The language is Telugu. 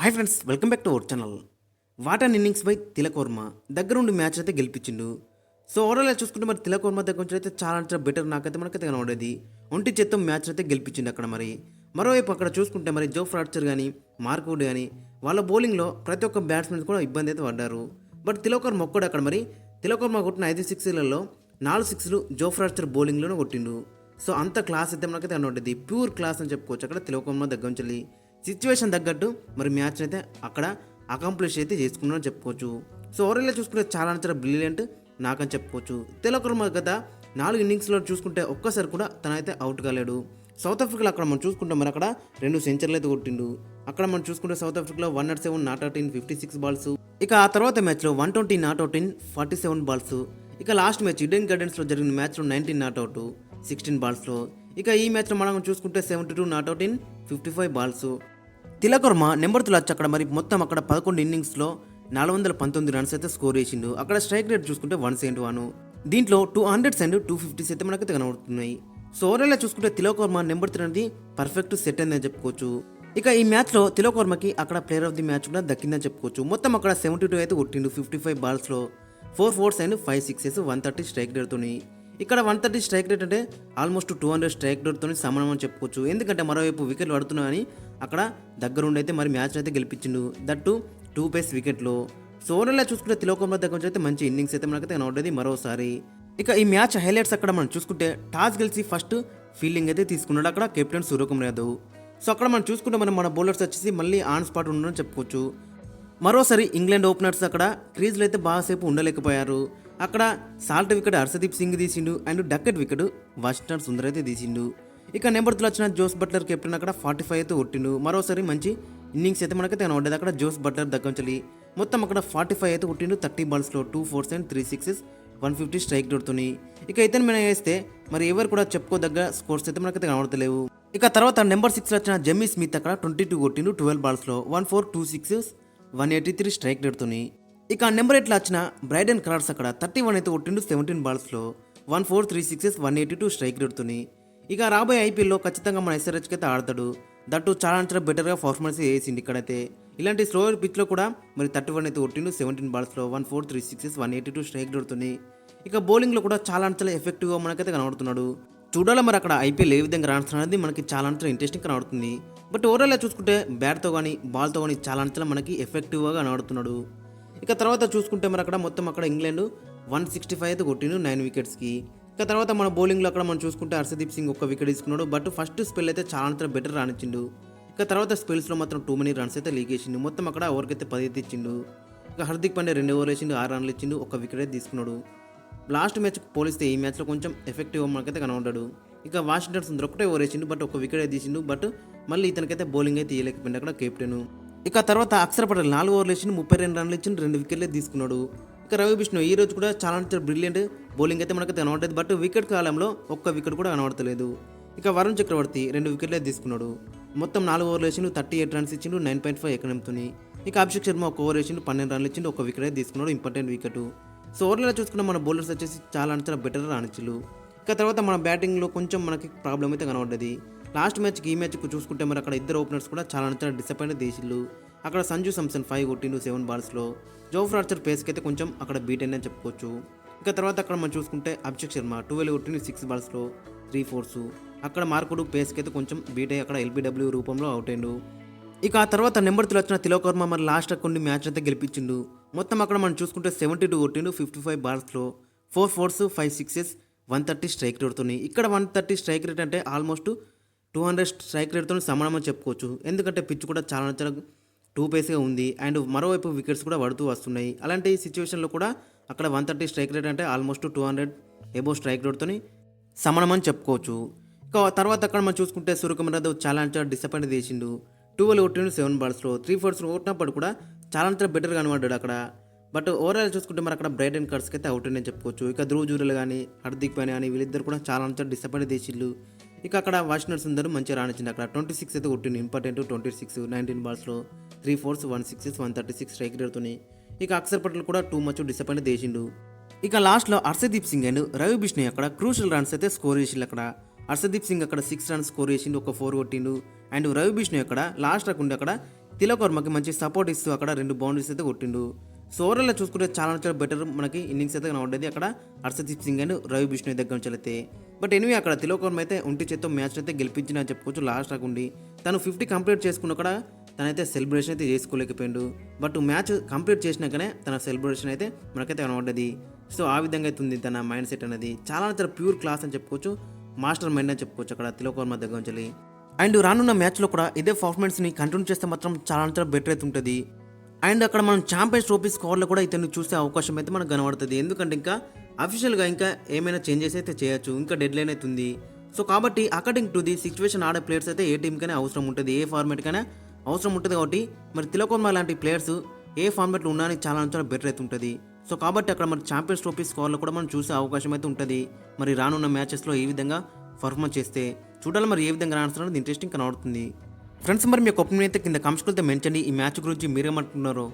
Hi friends, welcome back to our channel. Wharton innings by Tilak Varma దగ్గరుండి మ్యాచ్ అయితే గెలిపించిండు. సో ఓవరాల్ చూసుకుంటే మరి తిలక్ వర్మ దగ్గర నుంచి అయితే చాలా బెటర్ నాకైతే మనకైతే కనబడేది. ఒంటి చేత్తో మ్యాచ్ అయితే గెలిపించిండు అక్కడ. మరోవైపు అక్కడ చూసుకుంటే మరి జో ఫ్రాడ్చర్ కానీ మార్క్వుడ్ కానీ వాళ్ళ బౌలింగ్లో ప్రతి ఒక్క బ్యాట్స్మెన్ కూడా ఇబ్బంది అయితే పడ్డారు. బట్ తిలక్ వర్మ ఒక్కడు అక్కడ తిలక్ వర్మ కొట్టిన 5 సిక్స్లలో 4 సిక్స్లు జో ఫ్రాడ్చర్ బౌలింగ్లోనే కొట్టిండు. సో అంత క్లాస్ అయితే మనకైతే కనబడేది. ప్యూర్ క్లాస్ అని చెప్పుకోవచ్చు అక్కడ తిలక్ వర్మ దగ్గర నుంచి. సిచ్యువేషన్ తగ్గట్టు మరి మ్యాచ్ అయితే అక్కడ అకాంప్లిష్ అయితే చేసుకున్నారని చెప్పుకోవచ్చు. సో ఓవరాల్గా చూసుకుంటే చాలా బ్రిలియంట్ నాకని చెప్పుకోవచ్చు. తిలక్ వర్మ గత 4 ఇన్నింగ్స్లో చూసుకుంటే ఒక్కసారి కూడా తనైతే అవుట్ కాలేడు. సౌత్ ఆఫ్రికాలో అక్కడ మనం చూసుకుంటే మరి అక్కడ 2 సెంచరీలు అయితే కొట్టిండు. అక్కడ మనం చూసుకుంటే సౌత్ ఆఫ్రికాలో 107 నాట్అవుట్ ఇన్ 56 బాల్స్. ఇక ఆ తర్వాత మ్యాచ్లో 120 నాట్అవుట్ ఇన్ 47 బాల్స్. ఇక లాస్ట్ మ్యాచ్ ఈడెన్ గార్డెన్స్లో జరిగిన మ్యాచ్లో 19 నాట్అవుట్ 16 బాల్స్లో. ఇక ఈ మ్యాచ్లో మనం చూసుకుంటే 72 not out in 55 balls. Tilak Varma number 2 వచ్చి అక్కడ మొత్తం అక్కడ 11 ఇన్నింగ్స్లో 419 రన్స్ అయితే స్కోర్ చేసిండు. అక్కడ స్ట్రైక్ రేట్ చూసుకుంటే 171. దీంట్లో 200s అండ్ 250s అయితే మనకైతే కనబడుతున్నాయి. సో ఓవరాల్గా చూసుకుంటే తిలక్ వర్మ నెంబర్ 3 అనేది పర్ఫెక్ట్ సెట్ అయిందని చెప్పుకోవచ్చు. ఇక ఈ మ్యాచ్లో తిలక్ వర్మకి అక్కడ ప్లేయర్ ఆఫ్ ది మ్యాచ్ కూడా దక్కిందని చెప్పుకోవచ్చు. మొత్తం అక్కడ 72 అయితే కొట్టిండు 55 బాల్స్లో, 4 4s అండ్ 5 6s, 130 స్ట్రైక్ రేట్తోని. ఇక్కడ 130 స్ట్రైక్ రేట్ అంటే ఆల్మోస్ట్ 200 స్ట్రైక్ రేట్తో సమానం అని చెప్పుకోవచ్చు. ఎందుకంటే మరోవైపు వికెట్లు పడుతున్నాయని అక్కడ దగ్గరుండి అయితే మరి మ్యాచ్ అయితే గెలిపించిండు, దట్టు 2 పేస్ వికెట్లో. సో ఓవరాల్గా చూసుకుంటే తిలక్ వర్మ దగ్గర నుంచి అయితే మంచి ఇన్నింగ్స్ అయితే మనకైతే కనబడ్డది మరోసారి. ఇక ఈ మ్యాచ్ హైలైట్స్ అక్కడ మనం చూసుకుంటే టాస్ గెలిచి ఫస్ట్ ఫీల్డింగ్ అయితే తీసుకున్నాడు అక్కడ కెప్టెన్ సూర్యకుమార్ యాదవ్. సో అక్కడ మనం చూసుకుంటే మన బౌలర్స్ వచ్చేసి మళ్ళీ ఆన్ స్పాట్ ఉండని చెప్పుకోవచ్చు. మరోసారి ఇంగ్లాండ్ ఓపెనర్స్ అక్కడ క్రీజ్లో అయితే బాగాసేపు ఉండలేకపోయారు. అక్కడ సాల్ట్ వికెట్ హర్షదీప్ సింగ్ తీసిండు and Duckett wicket Washington Sundar అయితే తీసిండు. ఇక నెంబర్ 3 వచ్చిన జోస్ బట్లర్ కెప్టెన్ అక్కడ 45 అయితే కొట్టిండు. మరోసారి మంచి ఇన్నింగ్స్ అయితే మనకైతే కనబడ్డది అక్కడ జోస్ బట్లర్ దగ్గర నుంచి. మొత్తం అక్కడ 45 అయితే కొట్టిండు 30 బాల్స్లో, 2 4s అండ్ 3 6s, 150 స్ట్రైక్ రేట్తోని. ఇక ఇతను మీద వేస్తే మరి ఎవరు కూడా చెప్పుకోదగ్గ స్కోర్స్ అయితే మనకైతే కనబడతలేవు. ఇక తర్వాత నెంబర్ 6 వచ్చిన జెమ్మీ స్మిత్ అక్కడ 22 కొట్టిండు 12 బాల్స్లో, 1 4 2 6s, 183 స్ట్రైక్ రేట్తోని. ఇక నెంబర్ 8 వచ్చిన బ్రైడెన్ క్రార్డ్స్ అక్కడ 31 అయితే కొట్టిండు 17 బాల్స్లో, 1 4 3 6s, 182 స్ట్రైక్ రేట్తోని. ఇక రాబోయే ఐపీఎల్లో ఖచ్చితంగా మన ఎస్ఆర్హెచ్కి అయితే ఆడతాడు, దట్టు చాలా బెటర్గా పర్ఫార్మెన్స్ చేసిండు ఇక్కడైతే. ఇలాంటి స్లోయర్ పిచ్లో కూడా మరి 31 అయితే కొట్టిండు 17 బాల్స్లో, 1 4 3 6s, 182 స్ట్రైక్ రేట్తోని. ఇక బౌలింగ్లో కూడా చాలా ఎఫెక్టివ్గా మనకైతే కనబడుతున్నాడు. చూడాలి మరి అక్కడ ఐపీఎల్ ఏ విధంగా రాణిస్తున్నది మనకి చాలా ఇంట్రెస్టింగ్ కనబడుతుంది. బట్ ఓవరాల్గా చూసుకుంటే బ్యాట్తో కానీ బాల్తో కానీ చాలా మనకి ఎఫెక్టివ్గా కనబడుతున్నాడు. ఇక తర్వాత చూసుకుంటే మరి అక్కడ మొత్తం అక్కడ ఇంగ్లాండ్ 165 అయితే కొట్టిండు 9 వికెట్స్కి. ఇక తర్వాత మన బౌలింగ్లో అక్కడ మనం చూసుకుంటే హర్షదీప్ సింగ్ 1 వికెట్ తీసుకున్నాడు. బట్ ఫస్ట్ స్పెల్ అయితే చాలా బెటర్ రానిచ్చిండు. ఇక తర్వాత స్పెల్స్లో మాత్రం 2 many రన్స్ అయితే లీక్ చేసిండు. మొత్తం అక్కడ ఓవర్కైతే 10 అయితే ఇచ్చిండు. ఇక హార్దిక్ పాండ్యా 2 ఓవర్లు వేసిండు, 6 రన్లు ఇచ్చిండు, 1 వికెట్ అయితే తీసుకున్నాడు. లాస్ట్ మ్యాచ్ పోలిస్తే ఈ మ్యాచ్లో కొంచెం ఎఫెక్టివ్ మనకైతే కనబడ్డాడు. ఇక వాషింగ్టన్ సుందర్ 1 ఓవర్ వేసిండు, బట్ 1 వికెట్ అయితే తీసిండు. బట్ మళ్ళీ ఇతనికైతే బౌలింగ్ అయితే తీయలేకపోయింది అక్కడ కెప్టెన్. ఇక తర్వాత అక్షర్ పటేల్ 4 ఓవర్లు వేసిండు, 32 రన్లు ఇచ్చిండు, 2 వికెట్లు తీసుకున్నాడు. ఇక రవి బిష్ణు ఈ రోజు కూడా చాలా బ్రిలియంట్ బౌలింగ్ అయితే మనకైతే కనబడుతుంది. బట్ వికెట్ కాలంలో 1 వికెట్ కూడా కనబడతలేదు. ఇక వరుణ్ చక్రవర్తి 2 వికెట్లే తీసుకున్నాడు. మొత్తం 4 ఓవర్లు వేసిండు, 38 రన్స్ ఇచ్చిండు, 9.5 ఎకనంతోని. ఇక అభిషేక్ శర్మ 1 ఓవర్ వేసిండు, 12 రన్లు ఇచ్చిండు, 1 వికెట్ అయితే తీసుకున్నాడు, ఇంపార్టెంట్ వికెట్. సో ఓవర్లో చూసుకున్న మన బౌలర్స్ వచ్చేసి చాలా బెటర్ రానిచ్చిళ్ళు. ఇక తర్వాత మన బ్యాటింగ్లో కొంచెం మనకి ప్రాబ్లం అయితే కనబడ్డది. లాస్ట్ మ్యాచ్కి ఈ మ్యాచ్కి చూసుకుంటే మరి అక్కడ ఇద్దరు ఓపెనర్స్ కూడా చాలా డిసప్పాయింట్ చేసిళ్ళు. అక్కడ సంజు సామ్సన్ 5 కొట్టిండు 7 బాల్స్లో. జో ఫ్రాడ్చర్ పేస్కి అయితే కొంచెం అక్కడ బీట్ అయిందని చెప్పుకోవచ్చు. ఇక తర్వాత అక్కడ మనం చూసుకుంటే అభిషేక్ శర్మ 12 కొట్టిండు 6 బాల్స్లో, 3 4s. అక్కడ మార్కుడు పేస్కి అయితే కొంచెం బీట్ అయ్యి అక్కడ ఎల్బీడబ్ల్యూ రూపంలో అవుట్ అయిండు. ఇక ఆ తర్వాత నెంబర్ 3 వచ్చిన తిలక్ వర్మ మరి లాస్ట్ కొన్ని మ్యాచ్ అయితే గెలిపించిండు. మొత్తం అక్కడ మనం చూసుకుంటే 72 కొట్టిండు 55 బాల్స్లో, 4 4s, 5 6s, 130 స్ట్రైక్ రేట్తోని. ఇక్కడ 130 స్ట్రైక్ రేట్ అంటే ఆల్మోస్ట్ 200 స్ట్రైక్ రేట్తో సమానమని చెప్పుకోవచ్చు. ఎందుకంటే పిచ్ కూడా చాలా 2 పేస్గా ఉంది అండ్ మరోవైపు వికెట్స్ కూడా పడుతూ వస్తున్నాయి. అలాంటి సిచ్యువేషన్లో కూడా అక్కడ 130 స్ట్రైక్ రేట్ అంటే ఆల్మోస్ట్ 200 ఎబో స్ట్రైక్ రేట్తో సమానమని చెప్పుకోవచ్చు. ఇక తర్వాత అక్కడ మనం చూసుకుంటే సూర్యకుమార్ యాదవ్ చాలా డిసప్పాయింట్ చేసిండు. 12 కొట్టిండు 7 బాల్స్లో, 3 4s కొట్టినప్పుడు కూడా చాలా బెటర్గా కనబడ్డాడు అక్కడ. బట్ ఓవరాల్ చూసుకుంటే మరి అక్కడ బ్రైడెన్ క్రార్డ్స్కి అయితే అవుట్ అని చెప్పుకోవచ్చు. ఇక ధ్రువ్ జురేల్ కానీ హార్దిక్ పాండ్యా కానీ వీళ్ళిద్దరు కూడా చాలా డిసప్పాయింట్ చేసిళ్ళు. ఇక అక్కడ వాషింగ్టన్ సుందర్ మంచిగా రానిచ్చింది. అక్కడ 26 అయితే కొట్టిండు, ఇంపార్టెంట్ 26, 19 బాల్స్లో, 3 4s, 1 6s, 136 స్ట్రైక్ రేట్తోని. ఇక అక్షర్ పటేల్ కూడా 2 much డిసప్పాయింట్ చేసిండు. ఇక లాస్ట్లో హర్షదీప్ సింగ్ అండ్ రవి బిష్ణు అక్కడ క్రూషల్ రన్స్ అయితే స్కోర్ చేసిండు. అక్కడ హర్షదీప్ సింగ్ అక్కడ 6 రన్స్ స్కోర్ చేసిండు, 1 4 కొట్టిండు. అండ్ రవి బిష్ణు అక్కడ లాస్ట్ రాకుండా అక్కడ తిలక్ వర్మకి మంచి సపోర్ట్ ఇస్తూ అక్కడ 2 బౌండరీస్ అయితే కొట్టిండు. సో ఓవరాల్గా చూసుకుంటే చాలా బెటర్ మనకి ఇన్నింగ్స్ అయితే కనబడ్డది అక్కడ హర్షదీప్ సింగ్ అండ్ రవి బిష్ణోయ్ దగ్గర నుంచి అయితే. బట్ ఎనివే అక్కడ తిలక్ వర్మ అయితే ఒంటి చేత్తో మ్యాచ్ అయితే గెలిపించిన అని చెప్పుకోవచ్చు. లాస్ట్ రాకుండి తను 50 కంప్లీట్ చేసుకున్న కూడా తనైతే సెలబ్రేషన్ అయితే చేసుకోలేకపోయిండు. బట్ మ్యాచ్ కంప్లీట్ చేసినాకనే తన సెలబ్రేషన్ అయితే మనకైతే కనబడ్డది. సో ఆ విధంగా అయితే ఉంది తన మైండ్ సెట్ అనేది. చాలా ప్యూర్ క్లాస్ అని చెప్పుకోవచ్చు. మాస్టర్ మైండ్ అని చెప్పుకోవచ్చు అక్కడ తిలక్ వర్మ దగ్గర నుంచి. అండ్ రానున్న మ్యాచ్లో కూడా ఇదే పర్ఫార్మెన్స్ని కంటిన్యూ చేస్తే మాత్రం చాలా బెటర్ అయితే ఉంటుంది. అండ్ అక్కడ మనం ఛాంపియన్స్ ట్రోఫీ స్కోర్లో కూడా ఇతన్ని చూసే అవకాశం అయితే మనకు కనబడుతుంది. ఎందుకంటే ఇంకా అఫీషియల్గా ఇంకా ఏమైనా చేంజెస్ అయితే చేయొచ్చు. ఇంకా డెడ్ లైన్ అయితే ఉంది. సో కాబట్టి అకార్డింగ్ టు ది సిచ్యువేషన్ ఆడే ప్లేయర్స్ అయితే ఏ టీంకైనా అవసరం ఉంటుంది, ఏ ఫార్మేట్కైనా అవసరం ఉంటుంది. కాబట్టి మరి తిలక్ వర్మ లాంటి ప్లేయర్స్ ఏ ఫార్మేట్లో ఉన్నాయని చాలా బెటర్ అయితే ఉంటుంది. సో కాబట్టి అక్కడ మరి ఛాంపియన్స్ ట్రోఫీ స్కోర్లో కూడా మనం చూసే అవకాశం అయితే ఉంటుంది. మరి రానున్న మ్యాచెస్లో ఏ విధంగా పర్ఫార్మెన్స్ చేస్తే చూడాలి. మరి ఏ విధంగా రాణిస్తున్నది ఇంట్రెస్టింగ్ కనబడుతుంది. ఫ్రెండ్స్ మరి మీ ఒపీనియన్ అయితే కింద కామెంట్స్లో అయితే మెన్షన్ చేయండి. ఈ మ్యాచ్ గురించి మీరేమంటున్నారో.